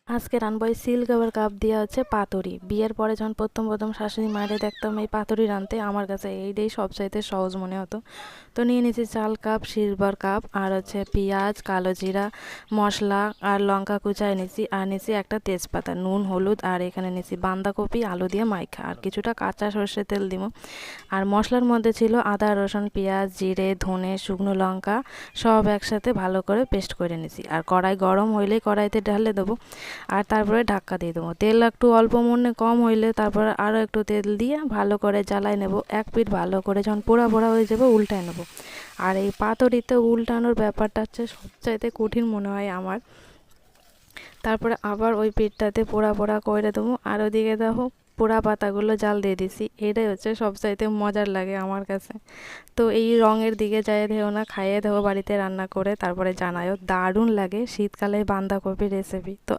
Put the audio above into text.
আজকে রানবো এই seal cover cup দিয়ে হচ্ছে পাতুরি। বিয়ের পরে যখন প্রথম শাশুড়ি মায়েরে দেখতাম এই পাতুরি রাঁধতে, আমার কাছে এইটাই সবচাইতে সহজ মনে হতো। তো নিয়ে নিয়েছি চাল কাপ, সিলভার কাপ, আর হচ্ছে পেঁয়াজ, কালো জিরা, মশলা আর লঙ্কা কুচায় নিয়েছি, আর নিয়েছি একটা তেজপাতা, নুন, হলুদ, আর এখানে নিয়েছি বাঁধাকপি আলু দিয়ে মাইখা, আর কিছুটা কাঁচা সর্ষে তেল দিব। আর মশলার মধ্যে ছিল আদা, রসুন, পেঁয়াজ, জিরে, ধনে, শুকনো লঙ্কা সব একসাথে ভালো করে পেস্ট করে নিয়েছি। আর কড়াই গরম হইলেই কড়াইতে ঢালে দেবো, আর তারপরে ঢাকা দিয়ে দেবো। তেল একটু অল্প মনে কম হইলে তারপরে আরও একটু তেল দিয়ে ভালো করে জ্বালায় নেব। এক পিঠ ভালো করে যখন পোড়া পোড়া হয়ে যাবে উল্টায় নেব। আর এই পাতুরিতে উল্টানোর ব্যাপারটা হচ্ছে সবচাইতে কঠিন মনে হয় আমার। তারপরে আবার ওই পিঠটাতে পোড়া পোড়া করে দেবো, আর ওদিকে দেখো পোড়া পাতাগুলো জাল দিয়ে দিছি। এটাই হচ্ছে সবচাইতে মজার লাগে আমার কাছে। তো এই রঙের দিকে যাই দেও না, খাইয়ে দেবো বাড়িতে রান্না করে, তারপরে জানায়ও দারুণ লাগে শীতকালে বাঁধাকপির রেসিপি। তো